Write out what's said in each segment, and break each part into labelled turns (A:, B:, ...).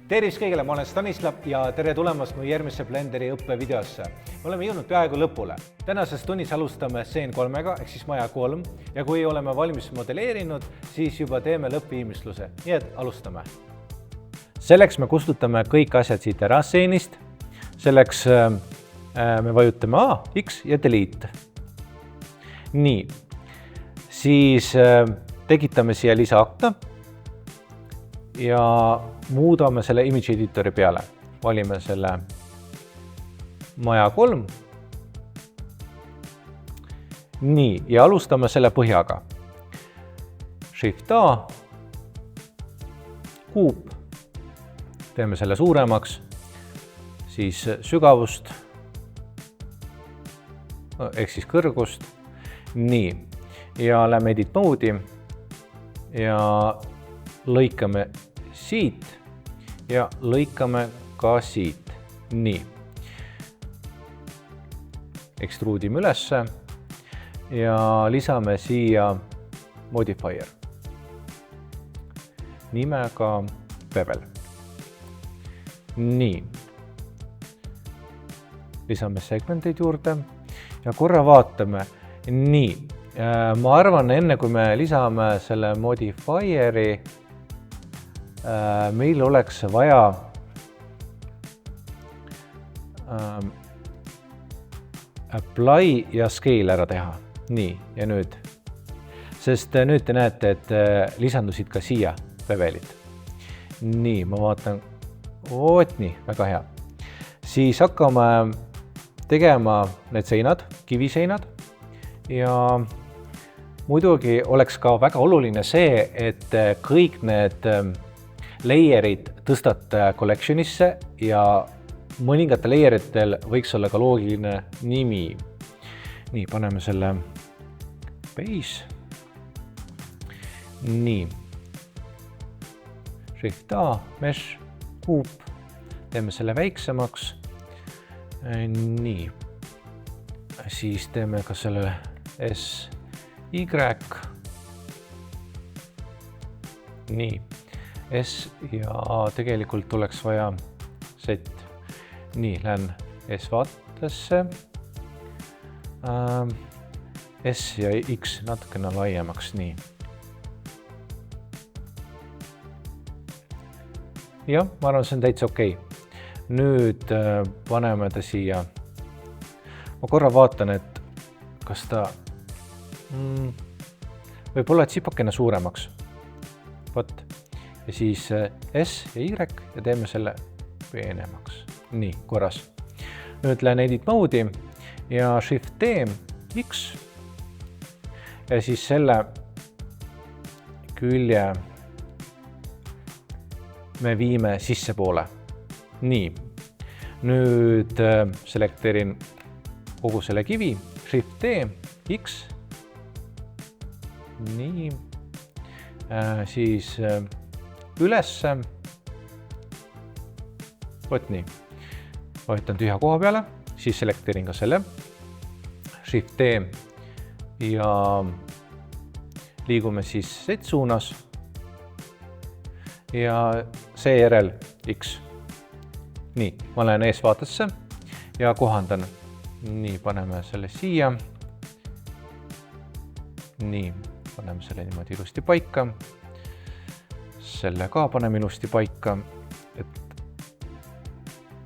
A: Tervist kõigile, ma olen Stanislav ja tere tulemast mu järgmisse Blenderi õppevideosse. Me oleme jõudnud peaaegu lõpule. Tänases tunnis alustame scene 3-ga ehk siis maja 3 ja kui oleme valmis modelleerinud, siis juba teeme lõppviimistluse. Nii et alustame. Selleks me kustutame kõik asjad siit ära stseenist. Selleks me vajutame A, X ja Delete. Nii, siis tekitame siia lisaakna ja muudame selle image editori peale. Valime selle maja 3. Nii, ja alustame selle põhjaga. Shift A, kuup, teeme selle suuremaks, siis sügavust, ehk siis kõrgust. Nii, ja lähme edit mode'i ja lõikame siit ja lõikame ka siit. Nii. Ekstruudime ülesse ja lisame siia modifier nimega bevel. Nii. Lisame segmenteid juurde ja korra vaatame. Nii. Ma arvan, enne kui me lisame selle modifieri, meil oleks vaja apply ja scale ära teha. Nii, ja nüüd. Sest nüüd te näete, et lisandusid ka siia bevelid. Nii, ma vaatan. Nii, väga hea. Siis hakkame tegema need seinad, kiviseinad. Ja muidugi oleks ka väga oluline see, et kõik need layerid tõstate collectionisse ja mõningate layeritel võiks olla ka loogiline nimi. Nii, paneme selle base. Nii. Shift A, mesh, kuup. Teeme selle väiksemaks. Nii. Siis teeme ka selle S, Y. Nii. S ja tegelikult tuleks vaja Z. Nii, lähen S vaatesse. S ja X natukene laiemaks. Nii. Jah, ma arvan, see on täitsa okei. Nüüd paneme ta siia. Ma korra vaatan, et kas ta võib olla tsipakene suuremaks. Võt. Ja siis S ja Y ja teeme selle peenemaks. Nii, korras. Nüüd lähen edit mode'i ja Shift D, X ja siis selle külje me viime sisse poole. Nii, nüüd selekteerin kogu selle kivi, Shift D, X, nii, siis ülesse, võt nii, vajutan tühja koha peale, siis selekteerin ka selle, Shift D ja liigume siis Z suunas ja seejärel X. Nii, ma lähen ees vaatesse ja kohandan. Nii, paneme selle siia. Nii, paneme selle niimoodi ilusti paika. Selle ka paneme ilusti paika.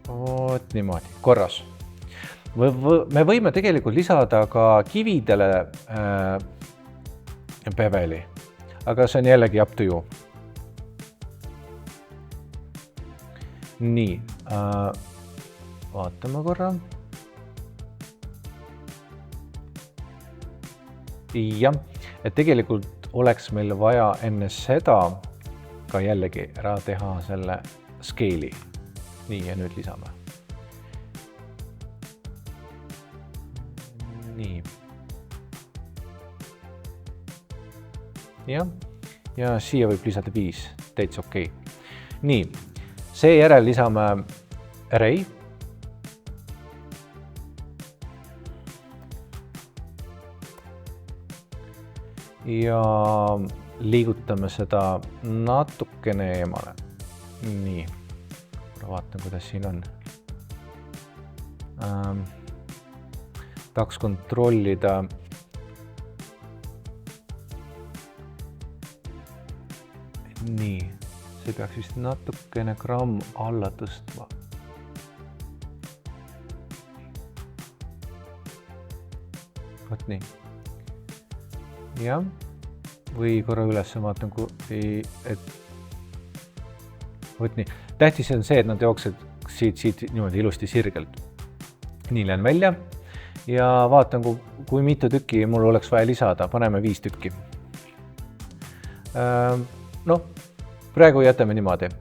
A: Oot niimoodi, korras. Me võime tegelikult lisada ka kividele beveli, aga see on jällegi up to you. Nii, vaatame korra. Ja, et tegelikult oleks meil vaja enne seda ka jällegi ära teha selle scale'i. Nii, ja nüüd lisame. Nii. Ja siia võib lisada 5, täitsa okei. Nii, seejärel lisame array. Ja liigutame seda natukene eemale. Nii. korra vaatan, kuidas siin on. Tahaks kontrollida nii, see peaks vist natukene gramm alla tõstma. Võt nii. Jah, või korra üles vaatan, et võt nii. Tähtis on see, et nad jooksed siit niimoodi ilusti sirgelt. Nii lähen välja ja vaatan, kui mitu tükki mul oleks vaja lisada. Paneme 5 tükki. No, praegu jätame niimoodi.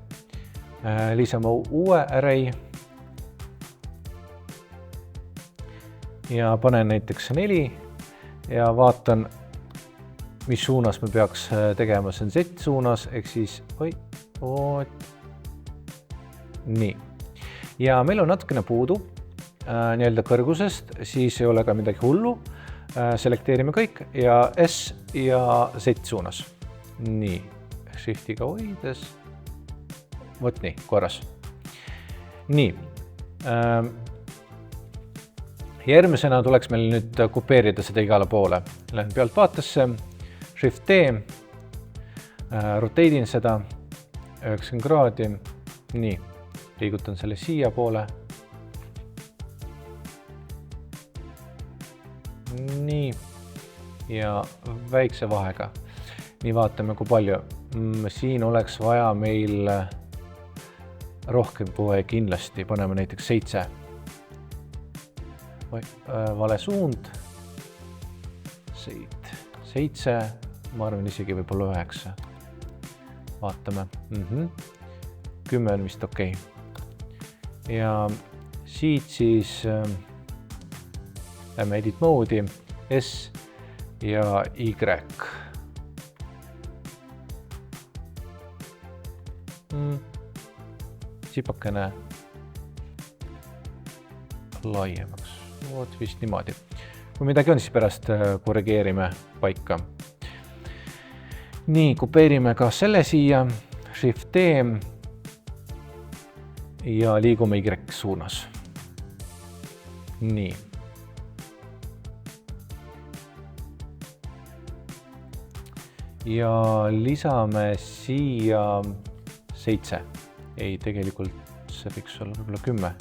A: Lisame uue array ja panen näiteks 4 ja vaatan, mis suunas me peaks tegema. See on Z suunas, ehk siis nii. Ja meil on natukene puudu nii-öelda kõrgusest, siis ei ole ka midagi hullu. Selekteerime kõik ja S ja Z suunas. Nii. Shiftiga hoides. Võt nii, korras. Nii. Järgmisena tuleks meil nüüd kopeerida seda igale poole. Lähen pealt vaatesse, Shift T, rotate'in seda 90 kraadi. Nii, liigutan selle siia poole. Nii, ja väikse vahega. Nii vaatame, kui palju. Siin oleks vaja meil rohkem kohe kindlasti. Paneme näiteks 7. Vale suund. 7. Ma arvan isegi võib-olla 9. Vaatame. 10 on vist okei. Ja siit siis lähme edit mode'i, S ja Y. Sipakene laiemaks. Voot vist niimoodi. Kui midagi on, siis pärast korrigeerime paika. Nii, kopeerime ka selle siia, Shift T ja liigume Y suunas. Nii. Ja lisame siia 7. Ei, tegelikult see võiks olla võib-olla 10.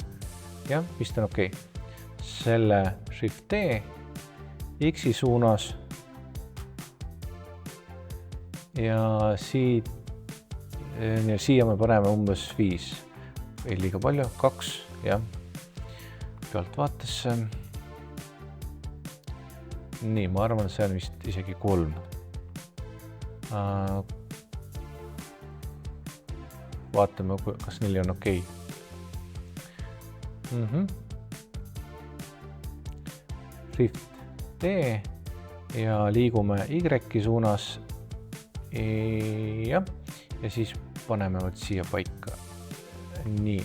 A: Jah, vist on okei. Selle Shift T, X-i suunas ja siia me paneme umbes 5. Ei liiga palju, 2, jah. Pealt vaatesse. Nii, ma arvan, see on vist isegi 3. Vaatame, kas 4 on okei. Shift T ja liigume Y suunas. Ja siis paneme siia paika. Nii.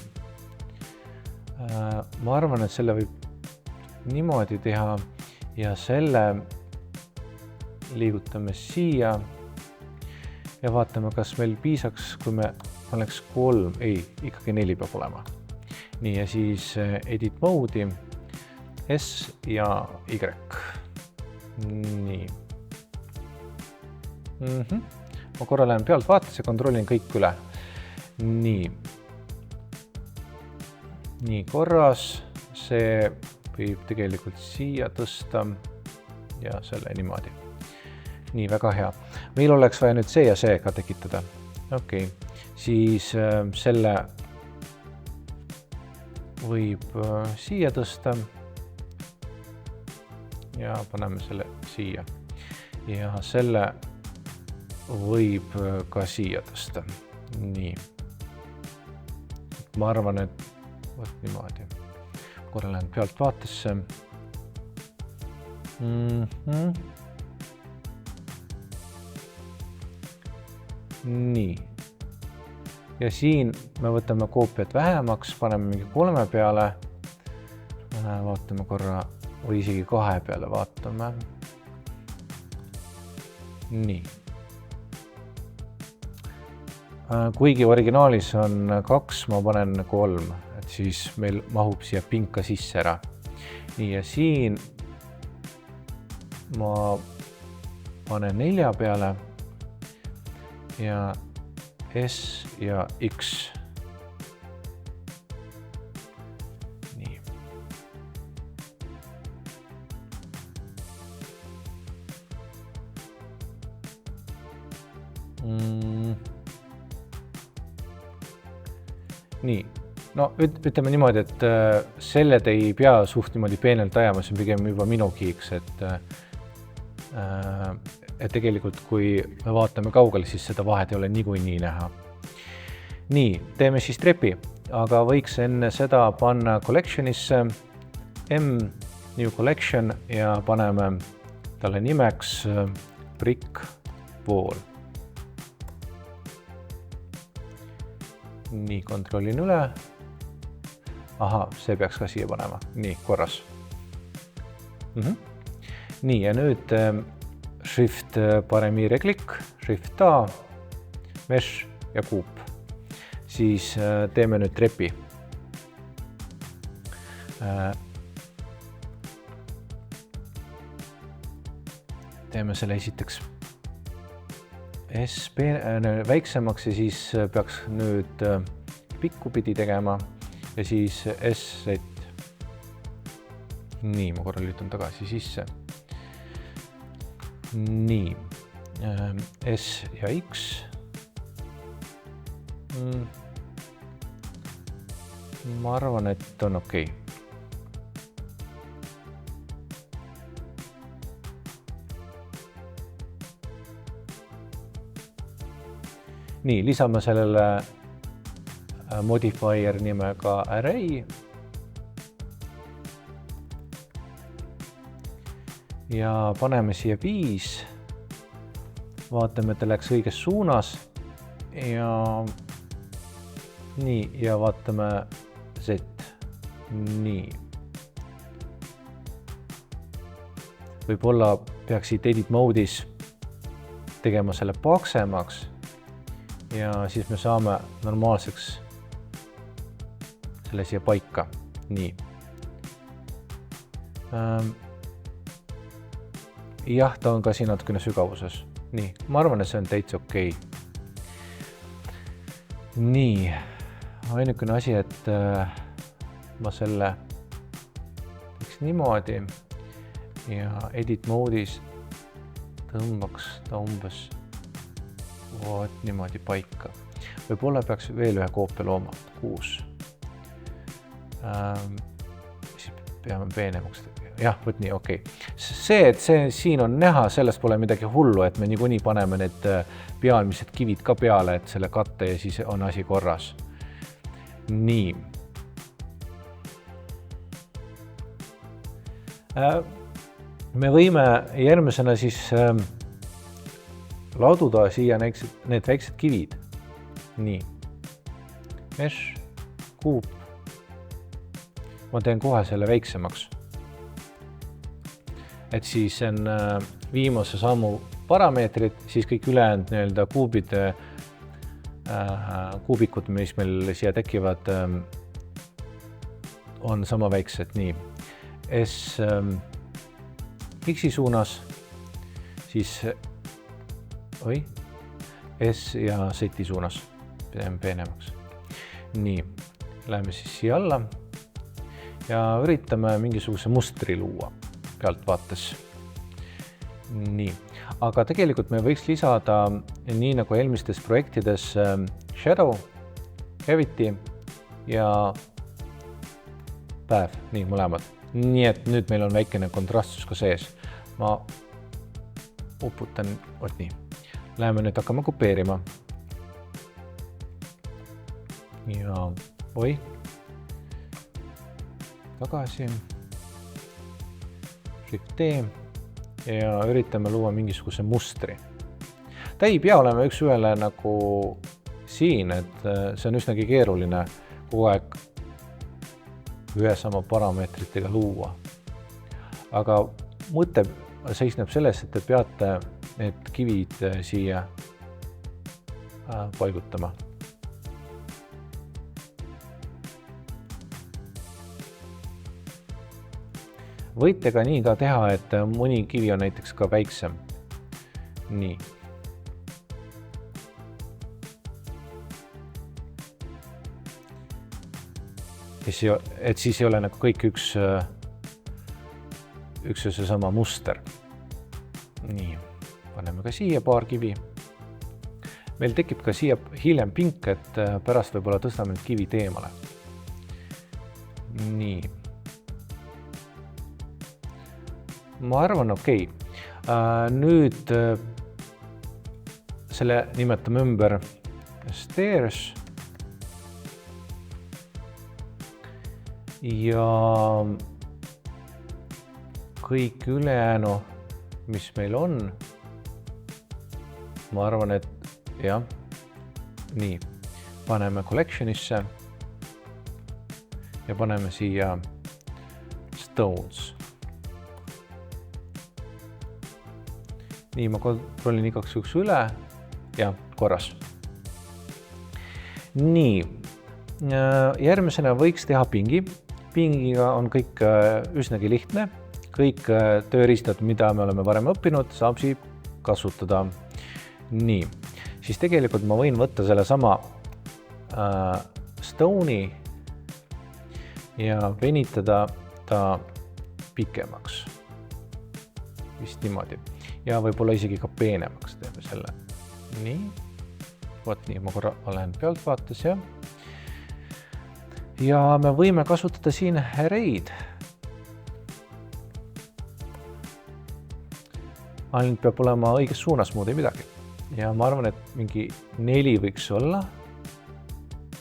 A: Ma arvan, et selle võib niimoodi teha ja selle liigutame siia ja vaatame, kas meil piisaks, kui me paneks 3, ei, ikkagi 4 peab olema. Nii, ja siis edit mode'i, S ja Y. Nii. Ma korra lähen pealt vaatesse ja kontrollin kõik üle. Nii. Nii, korras. See võib tegelikult siia tõsta ja selle niimoodi. Nii, väga hea. Meil oleks vaja nüüd see ja see ka tekitada. Okei. Siis selle võib siia tõsta ja paneme selle siia. Ja selle võib ka siia tõsta. Nii. Ma arvan, et võt niimoodi. Korra lähen pealt vaatesse. Nii. Ja siin me võtame koopiat vähemaks, paneme mingi 3 peale. Vaatame korra, või isegi 2 peale vaatame. Nii. kuigi originaalis on 2, ma panen 3, et siis meil mahub siia pinka sisse ära. Nii, ja siin ma panen 4 peale ja S ja X. Nii. Nii, no ütleme niimoodi, et selled ei pea suht niimoodi peenelt ajama, see on pigem juba minu kiiks, et tegelikult kui me vaatame kaugele, siis seda vahet ei ole niikuinii näha. Nii, teeme siis trepi, aga võiks enne seda panna collectionisse new collection ja paneme talle nimeks brick wall. Nii, kontrollin üle. Aha, see peaks ka siia panema. Nii, korras. Nii, ja nüüd shift paremiire klikk, shift A, mesh ja kuup. Siis teeme nüüd trepi. Teeme selle esiteks väiksemaks ja siis peaks nüüd pikku pidi tegema ja siis S-set. Nii, ma korra lütan tagasi sisse. Nii, S ja X. Ma arvan, et on okei. Nii, lisame sellele modifier nimega array. Ja paneme siia 5. Vaatame, et ta läks õiges suunas. Ja nii, ja vaatame Z. Nii. Võib-olla peaks siit edit mode'is tegema selle paksemaks. Ja siis me saame normaalseks selle siia paika. Nii. Jah, ta on ka siin natukene sügavuses. Nii, ma arvan, et see on täitsa okei. Nii, ainukene asi, et ma selle teeks niimoodi ja edit mode'is tõmbaks ta umbes niimoodi paika. Võib-olla peaks veel ühe koopia looma, 6. Siis peame peenemaks. Jah, võt nii, okei. See, et see siin on näha, sellest pole midagi hullu, et me niikuinii paneme need pealmised kivid ka peale, et selle katte ja siis on asi korras. Nii. Me võime järgmisena siis laduda siia need väiksed kivid. Nii. Mesh, kuup. Ma teen kohe selle väiksemaks. Et siis on viimase sammu parameetrid, siis kõik ülejäänud nii-öelda kuubikud, mis meil siia tekivad, on sama väiksed. Nii. S X-i suunas, siis S ja Z-i suunas teeme peenemaks. Nii, läheme siis siia alla ja üritame mingisuguse mustri luua pealt vaates. Nii, aga tegelikult me võiks lisada nii nagu eelmistes projektides shadow, cavity ja päev, nii mõlemad. Nii et nüüd meil on väikene kontrastsus ka sees. Ma uputan, nii. Läheme nüüd hakkama kopeerima. Ja tagasi. Shift D ja üritame luua mingisuguse mustri. Ta ei pea olema üks ühele nagu siin, et see on üsnagi keeruline kogu aeg ühe sama parameetritega luua. Aga mõte seisneb selles, et te peate need kivid siia paigutama. Võite ka nii ka teha, et mõni kivi on näiteks ka väiksem. Nii. Et siis ei ole nagu kõik üks seesama muster. Nii, paneme ka siia paar kivi. Meil tekib ka siia hiljem pink, et pärast võib-olla tõstame need kivid eemale. Nii. Ma arvan, okei. Nüüd selle nimetame ümber stairs. Ja kõik ülejäänu, mis meil on, ma arvan, et jah, nii, paneme collectionisse ja paneme siia stones. Nii, ma kontrollin igaks juhuks üle ja korras. Nii, järgmisena võiks teha pingi. Pingiga on kõik üsnagi lihtne. Kõik tööriistad, mida me oleme varem õppinud, saab siia kasutada. Nii, siis tegelikult ma võin võtta selle sama stone'i ja venitada ta pikemaks. Vist niimoodi. Ja võib-olla isegi ka peenemaks teeme selle. Nii, võt nii, ma korra olen pealtvaates ja me võime kasutada siin array'd. Ainult peab olema õiges suunas, muud ei midagi. Ja ma arvan, et mingi 4 võiks olla.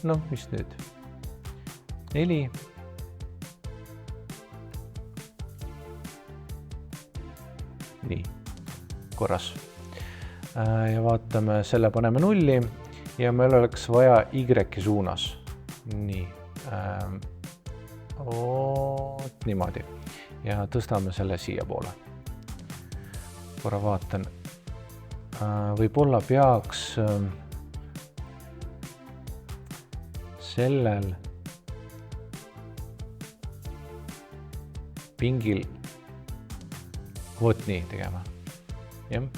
A: No, mis nüüd? 4. Nii, korras. Ja vaatame, selle paneme 0 ja meil oleks vaja Y suunas. Nii. Niimoodi. Ja tõstame selle siia poole. Korra vaatan. Võib-olla peaks sellel pingil võt nii tegema. Jah.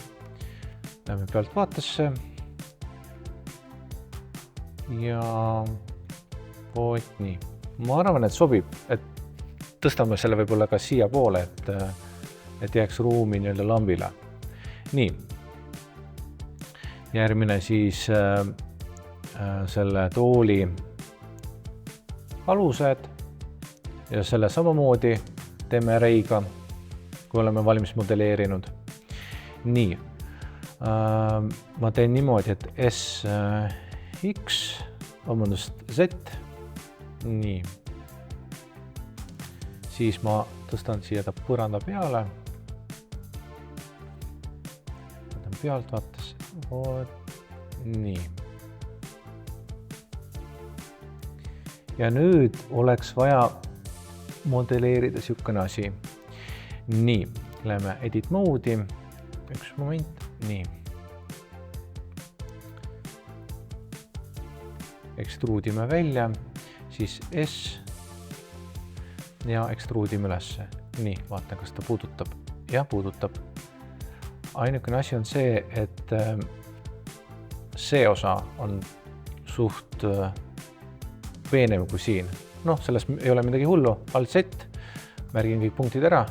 A: Lähme pealt vaatesse. Ja võt nii. Ma arvan, et sobib, et tõstame selle võib-olla ka siia poole, et jääks ruumi nii-öelda lambile. Nii. Järgmine siis selle tooli alused ja selle samamoodi teeme array'ga, kui oleme valmis modelleerinud. Nii. Ma teen niimoodi, et SX, Z. Nii. Siis ma tõstan siia ta põranda peale. Võtan pealt vaates. Nii. Ja nüüd oleks vaja modelleerida sihukene asi. Nii. Läheme edit mode'i. Üks moment. Nii. Ekstruudime välja. Siis S ja ekstruudime ülesse. Nii, vaatan, kas ta puudutab. Ja, puudutab. Ainukene asi on see, et see osa on suht peenem kui siin. Noh, selles ei ole midagi hullu. Alt Z, märgin kõik punktid ära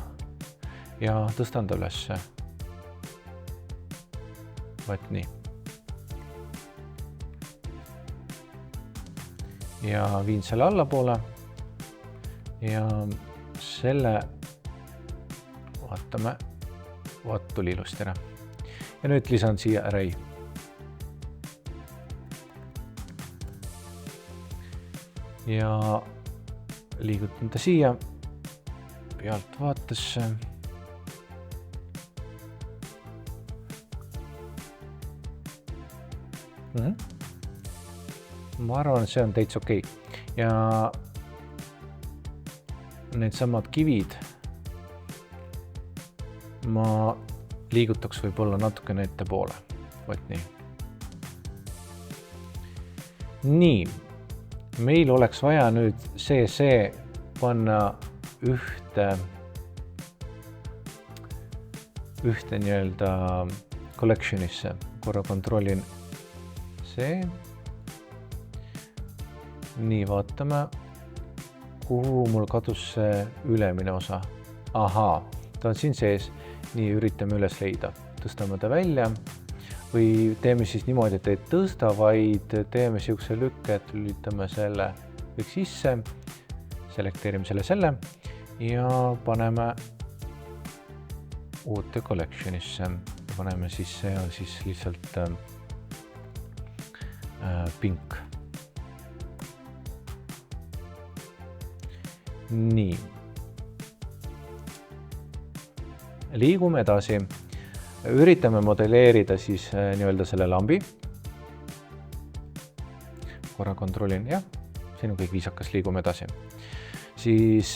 A: ja tõstan ta ülesse. Võt nii. Ja viin selle allapoole ja selle vaatame, vaat tuli ilusti ära. Ja nüüd lisan siia array. Ja liigutan ta siia pealt vaatesse. Ma arvan, et see on täitsa okei. Ja need samad kivid ma liigutaks võib-olla natukene ette poole. Võt nii. Nii, meil oleks vaja nüüd see panna ühte nii-öelda collectionisse. Korra kontrollin see. Nii, vaatame, kuhu mul kadus see ülemine osa. Ahaa, ta on siin sees. Nii, üritame üles leida. Tõstame ta välja või teeme siis niimoodi, et ei tõsta, vaid teeme siukse lükke, et lülitame selle kõik sisse, selekteerime selle ja paneme uude collectionisse. Paneme siis, see on siis lihtsalt pink. Nii. Liigume edasi. Üritame modelleerida siis nii-öelda selle lambi. Korra kontrollin, jah, siin on kõik viisakas, liigume edasi. Siis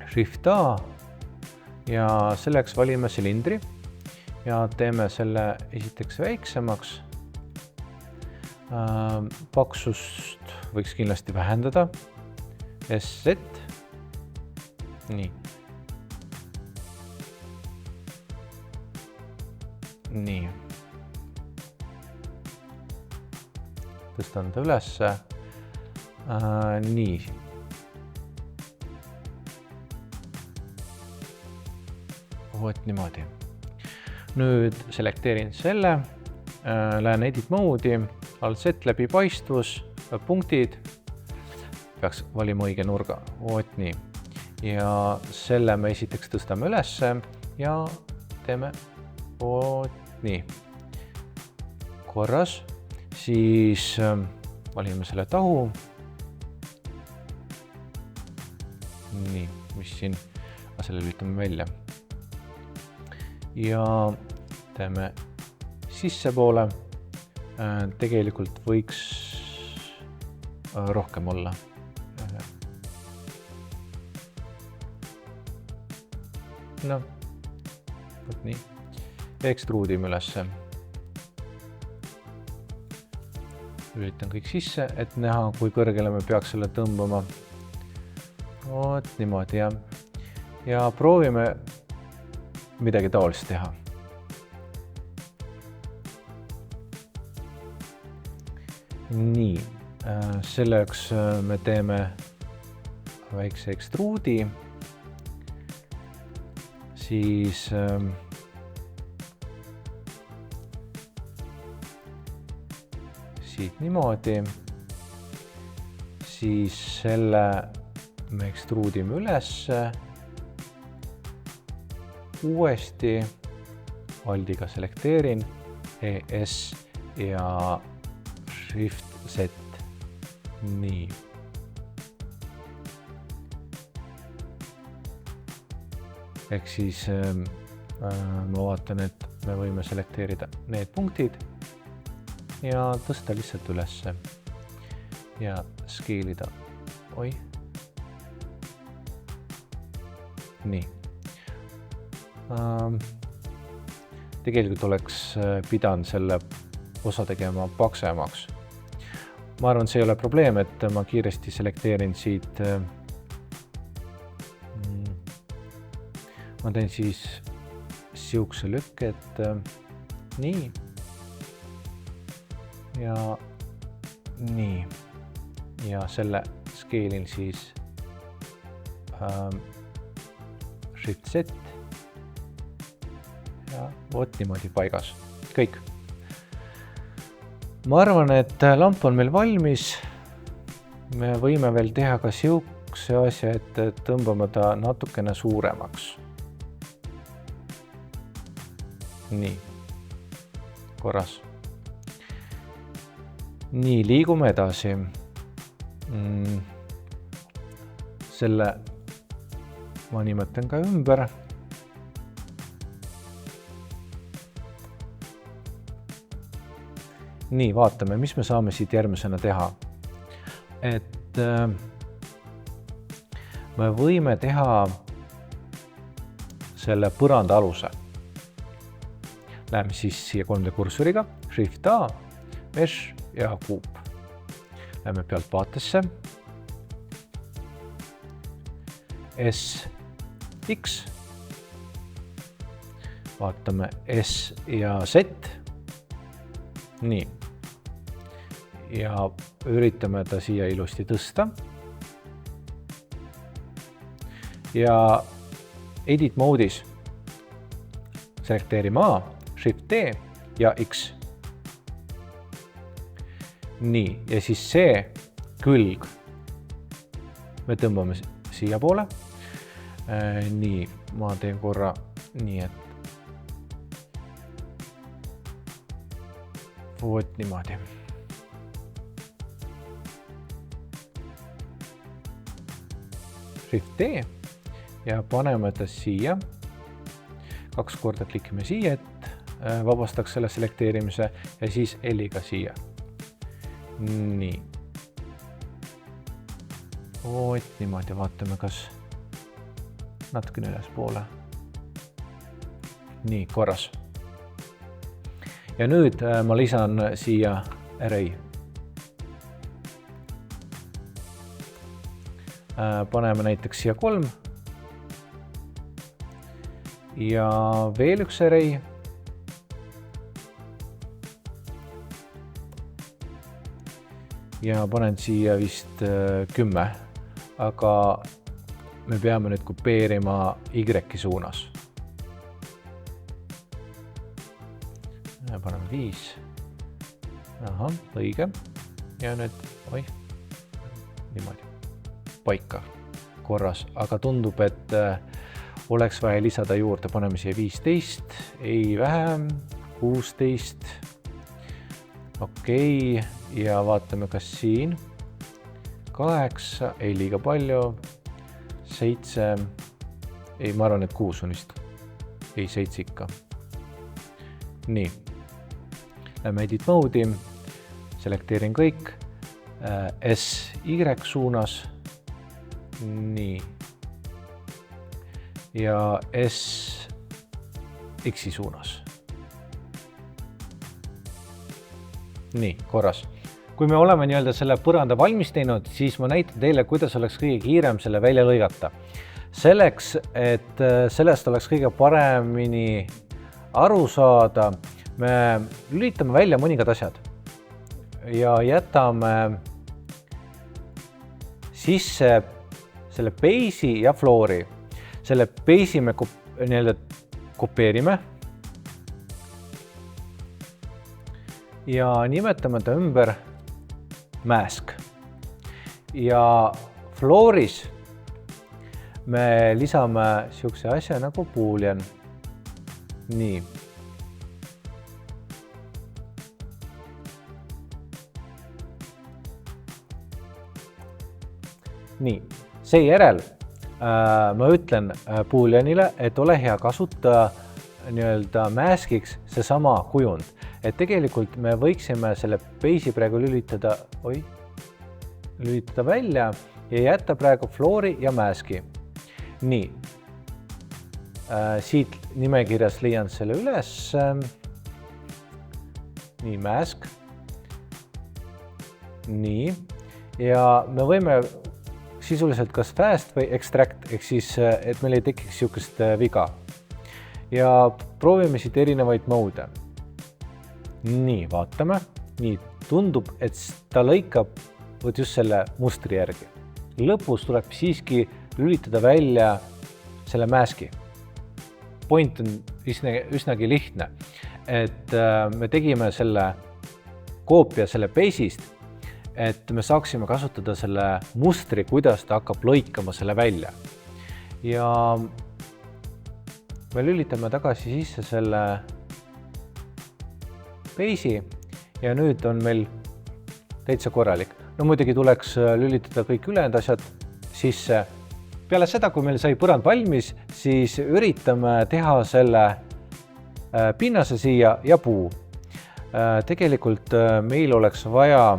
A: Shift A ja selleks valime silindri ja teeme selle esiteks väiksemaks. Paksust võiks kindlasti vähendada. SZ. Nii. Nii. Tõstan ta ülesse. Nii. Vot niimoodi. Nüüd selekteerin selle. Lähen edit mode'i. Alt Z läbi paistvus. Punktid. Peaks valima õige nurga. Vot nii. Ja selle me esiteks tõstame ülesse ja teeme vot nii. Korras. Siis valime selle tahu. Nii, mis siin, selle lülitame välja. Ja teeme sisse poole. Tegelikult võiks rohkem olla. No, võt nii. Ekstruudime ülesse. Lülitan kõik sisse, et näha, kui kõrgele me peaks selle tõmbama. Vot niimoodi, jah. Ja proovime midagi taolist teha. Nii, selleks me teeme väikse ekstruudi. Siis siit niimoodi. Siis selle me ekstruudime ülesse. Uuesti Aldiga selekteerin ES ja Shift Z. Nii. Ehk siis ma vaatan, et me võime selekteerida need punktid ja tõsta lihtsalt ülesse ja skeelida. Oi. Nii. Tegelikult oleks pidanud selle osa tegema paksemaks. Ma arvan, see ei ole probleem, et ma kiiresti selekteerin siit. Ma teen siis siukse lükke, et nii ja nii ja selle skeelin siis Shift Z ja vot niimoodi paigas. Kõik. Ma arvan, et lamp on meil valmis. Me võime veel teha ka siukse asja, et tõmbame ta natukene suuremaks. Nii, korras. Nii, liigume edasi. Selle ma nimetan ka ümber. Nii, vaatame, mis me saame siit järgmisena teha. Et me võime teha selle põranda aluse. Läheme siis siia 3D kursoriga, Shift A, Mesh ja kuup. Lähme pealt vaatesse. SX. Vaatame S ja Z. Nii. Ja üritame ta siia ilusti tõsta. Ja edit mode'is selekteerime A, Shift D ja X. Nii, ja siis see külg me tõmbame siia poole. Nii, ma teen korra nii, et vot niimoodi. Shift D ja paneme ta siia. 2 korda klikime siia, et vabastaks selle selekteerimise ja siis L-iga siia. Nii. Vot niimoodi, vaatame, kas natukene üles poole. Nii, korras. Ja nüüd ma lisan siia array. Paneme näiteks siia 3. Ja veel üks array. Ja panen siia vist 10, aga me peame nüüd kopeerima Y suunas. Paneme 5. Aha, õige. Ja nüüd, niimoodi. Paika korras, aga tundub, et oleks vaja lisada juurde. Paneme siia 15, ei vähem, 16. Okei, ja vaatame, kas siin 8, ei liiga palju, 7, ei, ma arvan, et 6 on vist, ei 7 ikka. Nii, lähme edit mode'i, selekteerin kõik, SY suunas, nii, ja SX suunas. Nii, korras. Kui me oleme selle põranda valmis teinud, siis ma näitan teile, kuidas oleks kõige kiirem selle välja lõigata. Selleks, et sellest oleks kõige paremini aru saada, me lülitame välja mõningad asjad ja jätame sisse selle base'i ja floor'i. Selle base'i me kopeerime ja nimetame ta ümber mask. Ja floor'is me lisame siukse asja nagu boolean. Nii. Nii, seejärel ma ütlen booleanile, et ole hea kasuta maskiks see sama kujund. Et tegelikult me võiksime selle base'i praegu lülitada välja ja jätta praegu floor'i ja maski. Nii, siit nimekirjas leian selle üles. Nii, mask. Nii, ja me võime sisuliselt kas fast või extract, ehk siis, et meil ei tekiks siukest viga. Ja proovime siit erinevaid mode. Nii, vaatame. Nii, tundub, et ta lõikab just selle mustri järgi. Lõpus tuleb siiski lülitada välja selle maski. Point on üsnagi lihtne, et me tegime selle koopia selle base'ist, et me saaksime kasutada selle mustri, kuidas ta hakkab lõikama selle välja. Ja me lülitame tagasi sisse selle base'i ja nüüd on meil täitsa korralik. No muidugi tuleks lülitada kõik ülejäänud asjad sisse. Peale seda, kui meil sai põrand valmis, siis üritame teha selle pinnase siia ja puu. Tegelikult meil oleks vaja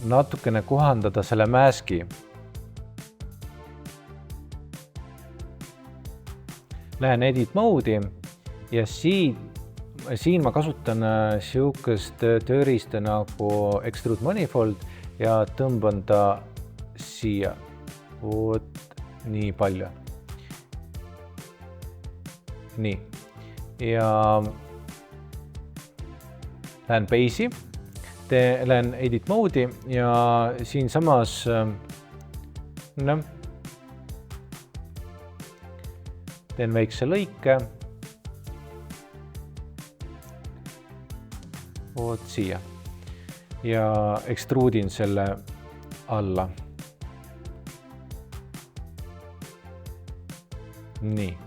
A: natukene kohandada selle maski. Lähen edit mode'i ja siit siin ma kasutan siukest tööriista nagu Extrude Manifold ja tõmban ta siia. Vot nii palju. Nii. Ja lähen base'i, lähen edit mode'i ja siin samas teen väikse lõike. Vot siia. Ja ekstruudin selle alla. Nii.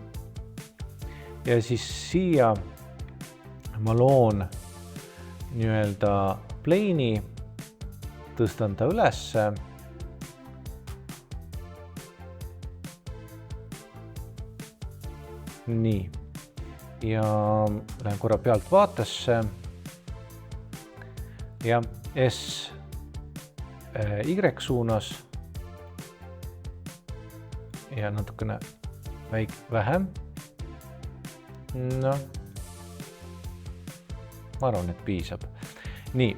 A: Ja siis siia ma loon nii-öelda plane'i, tõstan ta ülesse. Nii. Ja lähen korra pealt vaatesse. Ja S, Y suunas. Ja natukene vähem. No, ma arvan, et piisab. Nii,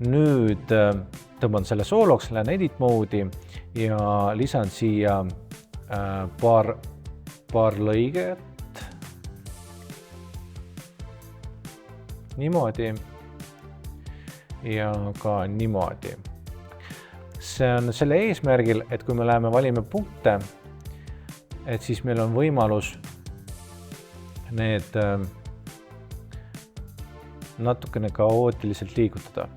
A: nüüd tõmban selle sooloks, lähen edit mode'i ja lisan siia paar lõiget. Niimoodi ja ka niimoodi. See on selle eesmärgil, et kui me läheme valime punkte, et siis meil on võimalus need natukene kaootiliselt liigutada.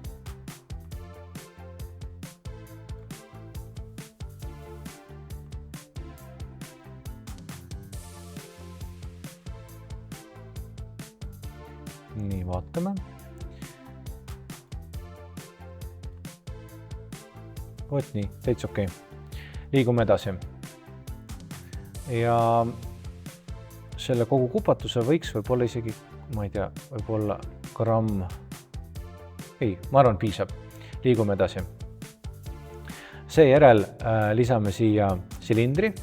A: Nii, vaatame. Vot nii, täitsa okei. Liigume edasi. Ja selle kogu kupatuse võiks võib-olla isegi, ma ei tea, võib-olla gramm. Ei, ma arvan, piisab. Liigume edasi. Seejärel lisame siia silindri.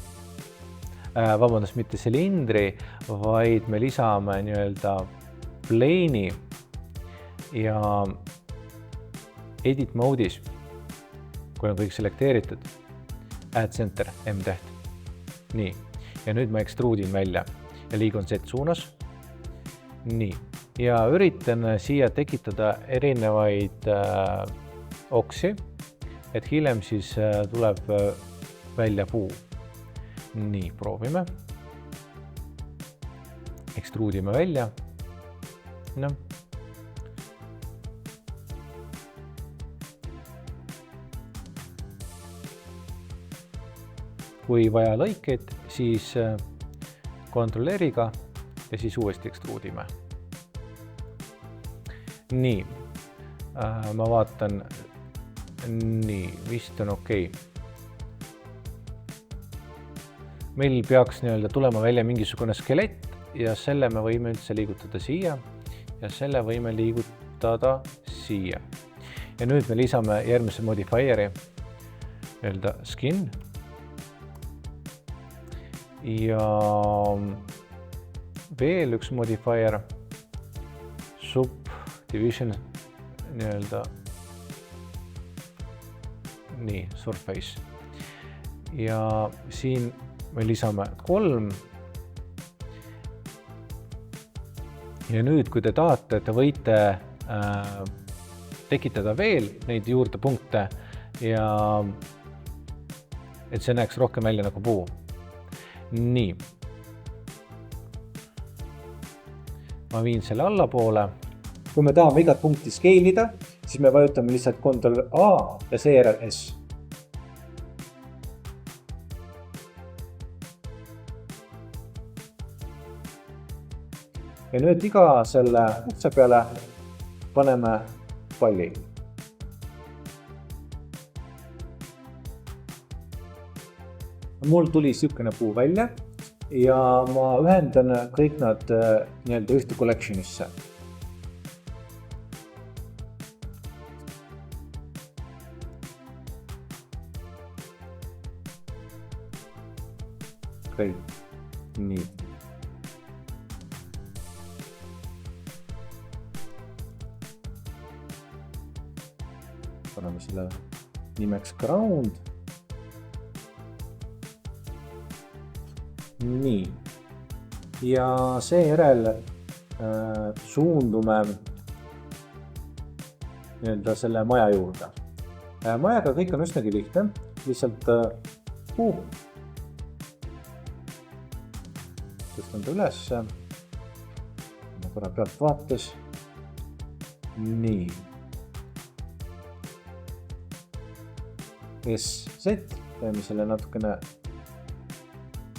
A: Vabandust, mitte silindri, vaid me lisame nii-öelda plane'i ja edit mode'is, kui on kõik selekteeritud, add center, M-täht. Nii, ja nüüd ma ekstruudin välja ja liigun Z suunas. Nii, ja üritan siia tekitada erinevaid oksi, et hiljem siis tuleb välja puu. Nii, proovime. Ekstruudime välja. No. Kui vaja lõikeid, siis Ctrl-R-iga ja siis uuesti ekstruudime. Nii, ma vaatan, nii, vist on okei. Meil peaks nii-öelda tulema välja mingisugune skelett ja selle me võime üldse liigutada siia ja selle võime liigutada siia. Ja nüüd me lisame järgmise modifieri, nii-öelda skin. Ja veel üks modifier, subdivision, nii-öelda, nii, surface. Ja siin me lisame 3. Ja nüüd, kui te tahate, te võite tekitada veel neid juurde punkte ja et see näeks rohkem välja nagu puu. Nii. Ma viin selle allapoole. Kui me tahame igat punkti skeelida, siis me vajutame lihtsalt Ctrl-A ja seejärel S. Ja nüüd iga selle ukse peale paneme palli. Mul tuli siukene puu välja ja ma ühendan kõik nad nii-öelda ühte collectionisse. Great. Nii. paneme selle nimeks ground. Nii. Ja seejärel suundume selle maja juurde. Majaga kõik on üsnagi lihtne, lihtsalt kuu. Tõstan ta üles. Korra pealt vaates. Nii. SZ, teeme selle natukene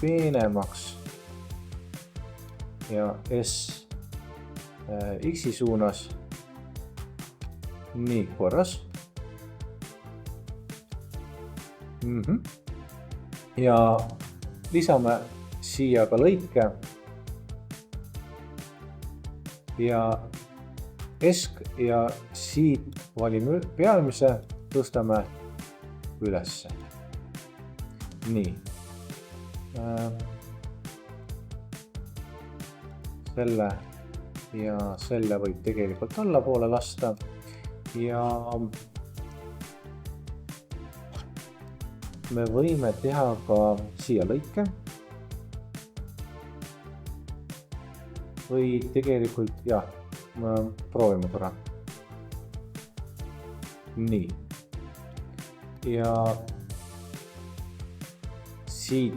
A: peenemaks ja S X suunas. Nii, korras. Ja lisame siia ka lõike ja kesk ja siit valime pealmise, tõstame ülesse. Nii. Selle ja selle võib tegelikult allapoole lasta ja me võime teha ka siia lõike või tegelikult, jah, proovime korra. Nii. Ja siit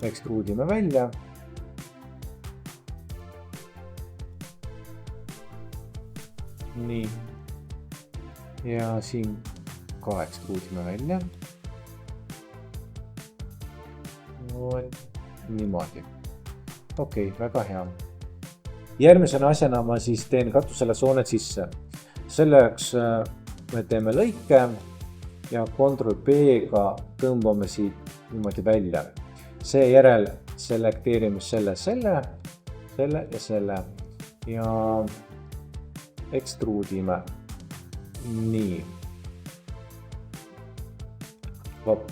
A: ekstruudime välja. Nii. Ja siin ka ekstruudime välja. Niimoodi. Okei, väga hea. Järgmisena asjana ma siis teen katusele sooned sisse. Selleks me teeme lõike ja Ctrl-B-ga tõmbame siit niimoodi välja. Seejärel selekteerime selle ja selle ja ekstruudime. Nii. Vop.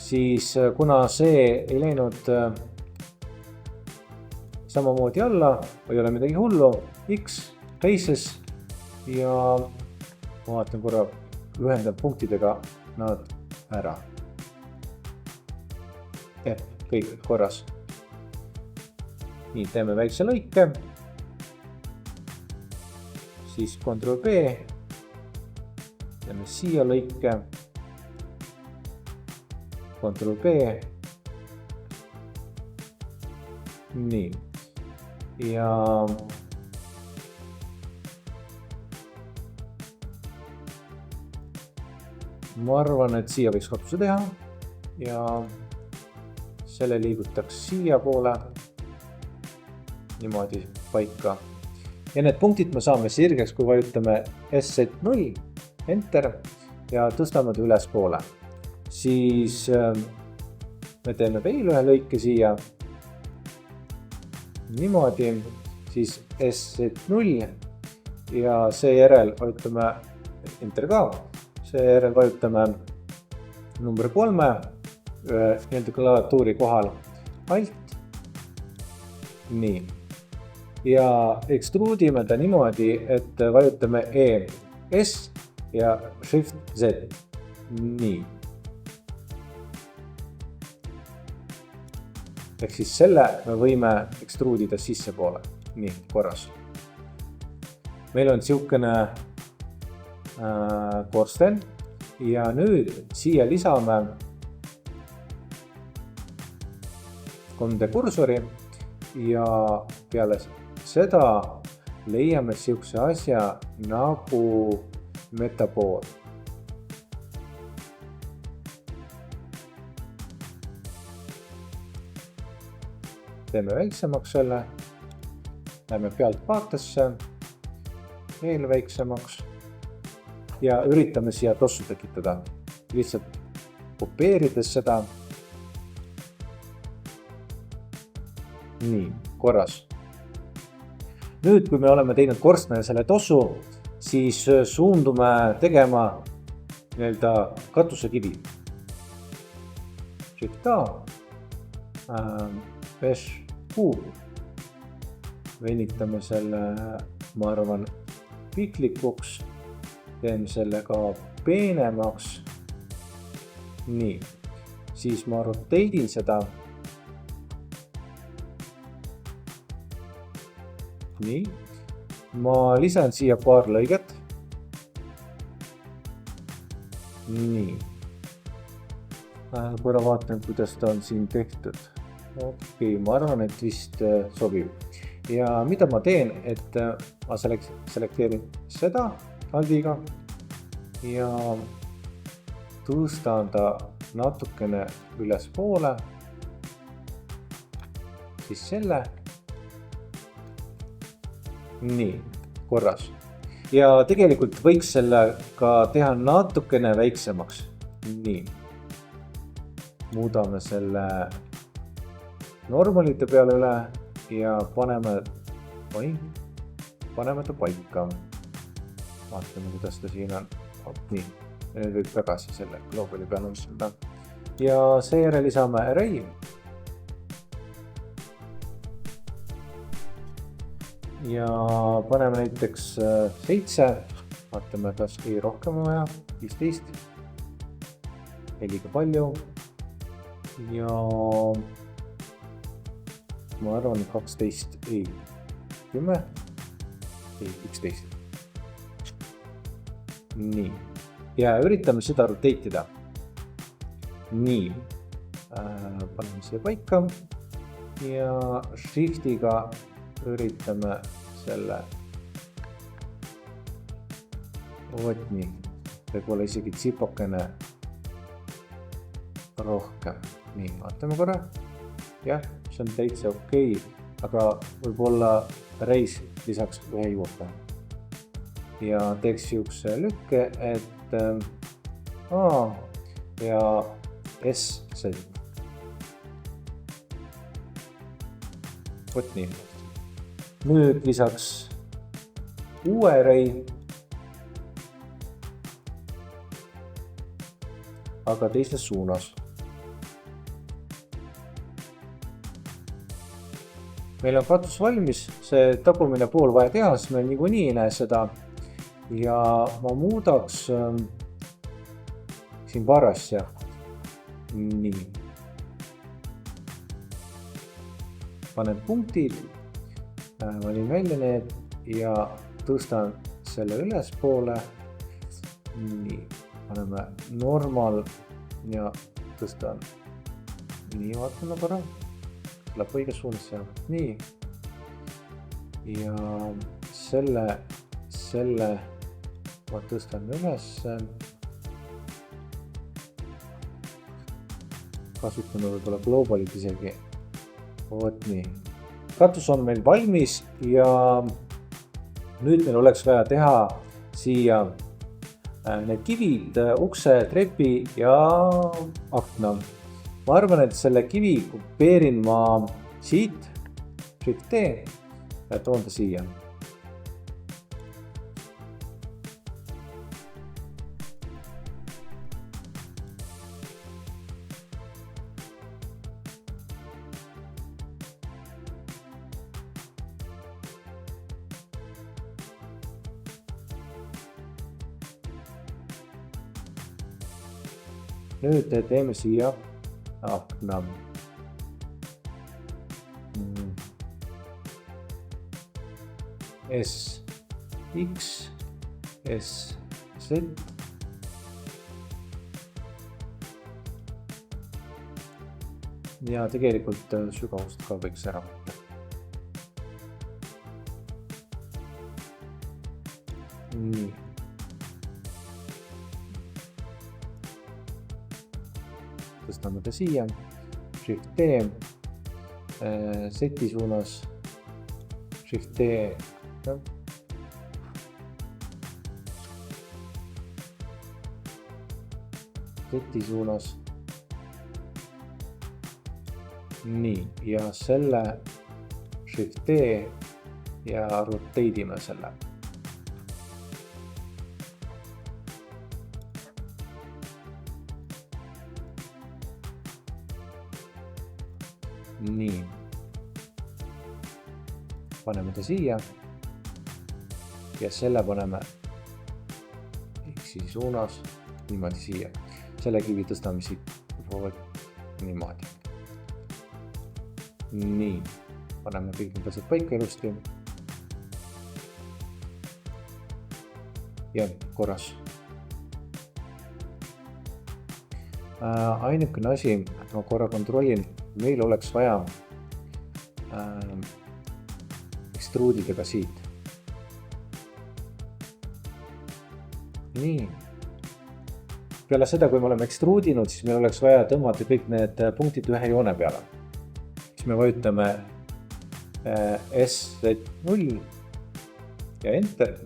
A: Siis kuna see ei läinud samamoodi alla, ei ole midagi hullu, X, faces ja ma vaatan korra, lühendan punktidega nad ära. Kõik korras. Nii, teeme väikse lõike. Siis Ctrl-B. Teeme siia lõike. Ctrl-B. Nii. Ja ma arvan, et siia võiks katuse teha ja selle liigutaks siia poole niimoodi paika. Ja need punktid me saame sirgeks, kui vajutame SZ0, Enter ja tõstame ta üles poole. Siis me teeme veel ühe lõike siia. Niimoodi, siis SZ0 ja seejärel vajutame Enter ka. Seejärel vajutame number 3 klaviatuuri kohal Alt. Nii. Ja ekstruudime ta niimoodi, et vajutame ES ja Shift Z. Nii. Ehk siis selle me võime ekstruudida sisse poole. Nii, korras. Meil on siukene korsten ja nüüd siia lisame 3D kursori ja peale seda leiame siukse asja nagu metaboard. Teeme väiksemaks selle, läheme pealt vaatesse, veel väiksemaks ja üritame siia tossu tekitada. Lihtsalt kopeerides seda. Nii, korras. Nüüd, kui me oleme teinud korstna ja selle tossu, siis suundume tegema katusekivi. Shift A, Mesh Q, venitame selle, ma arvan, piklikuks teeme selle ka peenemaks. Nii, siis ma roteidin seda. Nii, ma lisan siia paar lõiget. Nii, korra vaatan, kuidas ta on siin tehtud. Okei, ma arvan, et vist sobib. Ja mida ma teen, et ma selekteerin seda aldiga ja tõstan ta natukene üles poole, siis selle. Nii, korras. Ja tegelikult võiks selle ka teha natukene väiksemaks. Nii, muudame selle normalite peale üle ja paneme ta paika. Vaatame, kuidas ta siin on. Nii, ja nüüd võib tagasi selle gloobali peale ustuda. Ja seejärel lisame array. Ja paneme näiteks 7. Vaatame, kas ei rohkem vaja. 15. Ei liiga palju. Ja ma arvan 12, ei 10, ei 11. Nii, ja üritame seda roteitida. Nii, paneme siia paika ja shiftiga üritame selle nii, võib-olla isegi tsipakene rohkem. Nii, vaatame korra. Jah, see on täitsa okei, aga võib-olla reis lisaks ühe juurde. Ja teeks siukse lükke, et A ja S selline. Vot nii. Nüüd lisaks uue array, aga teises suunas. Meil on katus valmis, see tagumine pool vaja teha, sest me niikuinii ei näe seda. Ja ma muudaks siin paar asja. Nii. Panen punktid, valin välja need ja tõstan selle üles poole. Nii, paneme normal ja tõstan. Nii, vaatame korra. Läheb õiges suunas seal. Nii. Ja selle ma tõstan üles. Kasutame võib-olla gloobalit isegi. Vot nii. Katus on meil valmis ja nüüd meil oleks vaja teha siia need kivid, ukse, trepi ja akna. Ma arvan, et selle kivi kopeerin ma siit, Shift T ja toon ta siia. Nüüd teeme siia akna. S, X, S, Z. Ja tegelikult sügavust ka võiks ära võtta. Nii. Tõstame ta siia, Shift T, seti suunas, Shift T, seti suunas. Nii, ja selle Shift T ja roteidime selle. Nii, paneme ta siia ja selle paneme X-i suunas niimoodi siia. Selle kivi tõstame siit niimoodi. Nii, paneme kõik need asjad paika ilusti. Ja korras. Ainukene asi, et ma korra kontrollin, meil oleks vaja ekstruudidega siit. Nii. Peale seda, kui me oleme ekstruudinud, siis meil oleks vaja tõmmata kõik need punktid ühe joone peale. Siis me vajutame S0 ja Enter.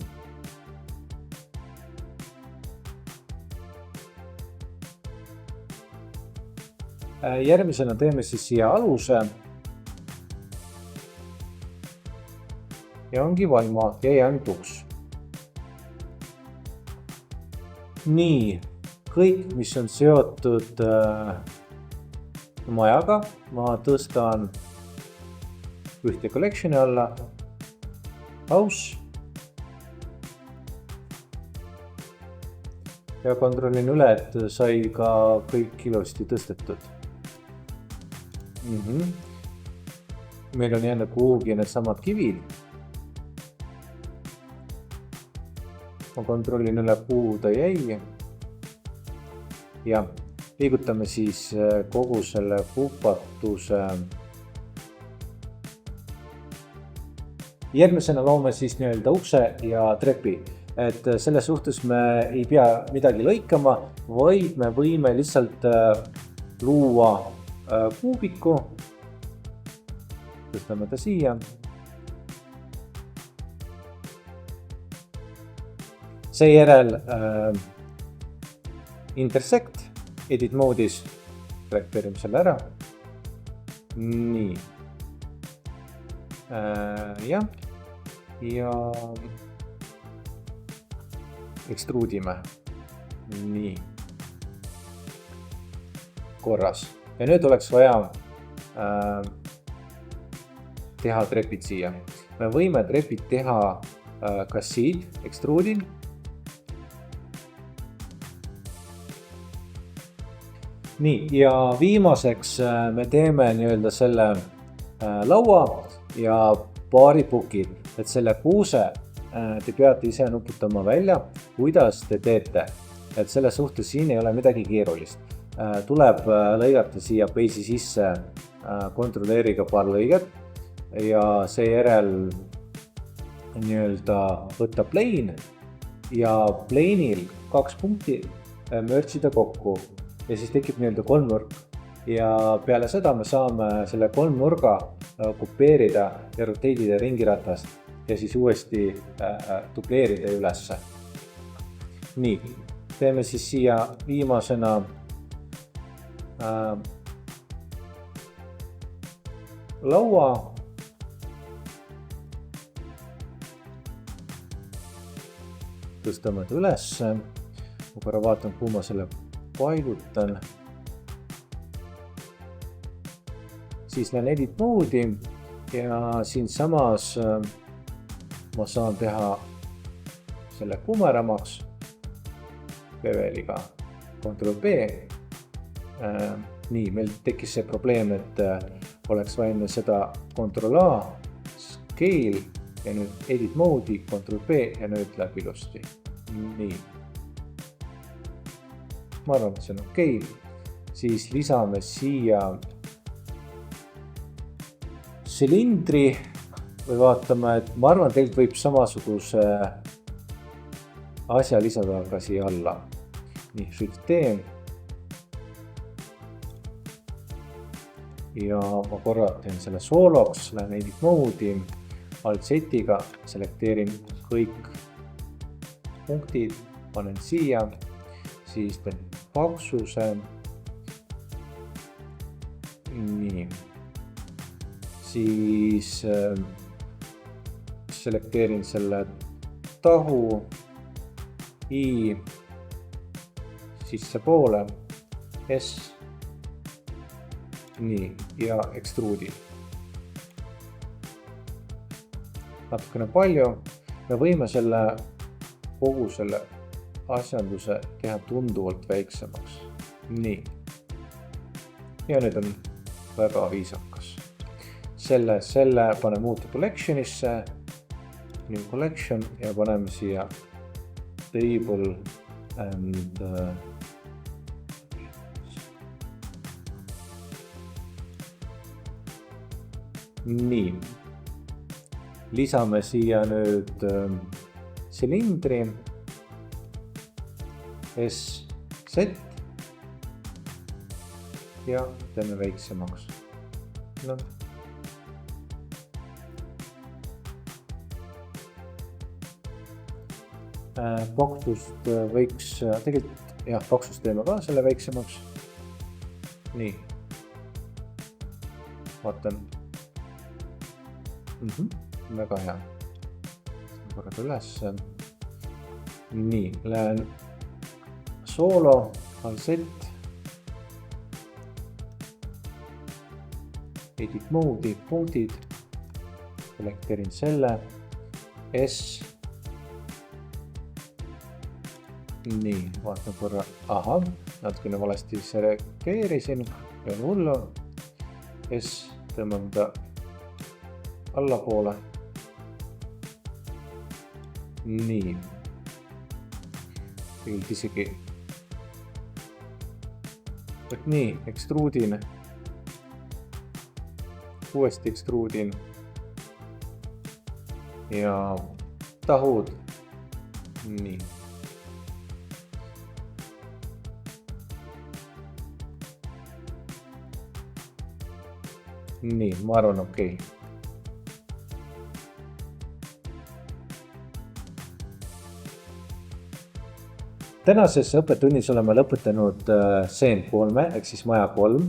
A: Järgmisena teeme siis siia aluse. Ja ongi valma, jäi ainult uks. Nii, kõik, mis on seotud majaga, ma tõstan ühte collectioni alla, house ja kontrollin üle, et sai ka kõik ilusti tõstetud. Meil on jäänud kuhugi need samad kivid. Ma kontrollin üle, kuhu ta jäi. Ja liigutame siis kogu selle kupatuse. Järgmisena loome siis nii-öelda ukse ja trepi. Et selles suhtes me ei pea midagi lõikama, vaid me võime lihtsalt luua kuubiku. Tõstame ta siia. Seejärel intersect edit moodis selekteerime selle ära. Nii. Ja ekstruudime. Nii. Korras. Ja nüüd oleks vaja teha trepid siia. Me võime trepid teha kas siit, ekstruudil. Nii, ja viimaseks me teeme nii-öelda selle laua ja paari pukid, et selle kuuse te peate ise nuputama välja, kuidas te teete, et selle suhtes siin ei ole midagi keerulist. Tuleb lõigata siia base'i sisse kontrolleeriga paar lõiget ja seejärel nii-öelda võtta plane ja plane'il 2 punkti merge'ida kokku. Ja siis tekib nii-öelda kolmnurk ja peale seda me saame selle kolmnurga kopeerida ja roteerida ringiratast ja siis uuesti dubleerida ülesse. Nii, teeme siis siia viimasena laua. Tõstame ta ülesse. Ma korra vaatan, kuhu ma selle paigutan. Siis lähen edit moodi ja siin samas ma saan teha selle kumeramaks leveliga Ctrl B. Nii, meil tekkis see probleem, et oleks vaja seda Ctrl A, scale ja nüüd edit moodi, Ctrl B ja nüüd läheb ilusti. Nii. Ma arvan, et see on okei. Siis lisame siia silindri või vaatame, et ma arvan, teilt võib samasuguse asja lisada ka siia alla. Nii, Shift T. Ja ma korra teen selle sooloks, lähen edit moodi, Alt Z-iga, selekteerin kõik punktid, panen siia, siis teen paksuse. Nii. Siis selekteerin selle tahu, I, sissepoole, S, nii, ja ekstruudi. Natukene palju. Me võime selle kogu selle asjanduse teha tunduvalt väiksemaks. Nii. Ja nüüd on väga viisakas. Selle paneme uute collectionisse, new collection ja paneme siia table and nii. Lisame siia nüüd silindri S-set ja teeme väiksemaks. No. Paksust võiks, tegelikult jah, paksust teeme ka selle väiksemaks. Nii. Vaatan. Väga hea. Korraga üles. Nii, lähen solo, falsett. Edit mode'i, punktid. Selekteerin selle. S. Nii, vaatan korra. Aha, natukene valesti selekteerisin. Veel hullu. S tõmbame ta allapoole. Nii. Tegelikult isegi. Võt nii, ekstruudin. Uuesti ekstruudin. Ja tahud. Nii. Nii, ma arvan okei. Tänases õppetunnis oleme lõpetanud scene 3 ehk siis maja 3.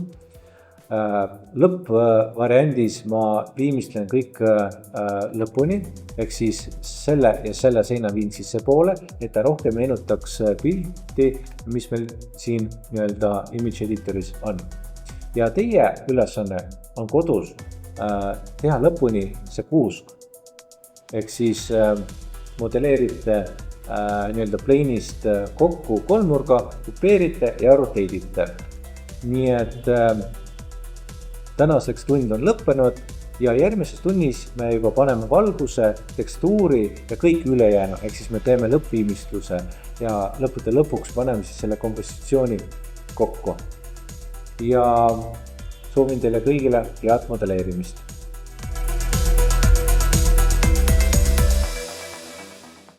A: Lõppvariandis ma viimistlen kõik lõpuni ehk siis selle ja selle seina viin sisse poole, et ta rohkem meenutaks pilti, mis meil siin nii-öelda image editoris on. Ja teie ülesanne on kodus teha lõpuni see kuusk. Ehk siis modelleerite nii-öelda plane'ist kokku kolmnurga, kupeerite ja roteedite. Nii et tänaseks tund on lõppenud ja järgmises tunnis me juba paneme valguse, tekstuuri ja kõik ülejäänu. Ehk siis me teeme lõppviimistluse ja lõppude lõpuks paneme siis selle kompositsiooni kokku. Ja soovin teile kõigile head modelleerimist.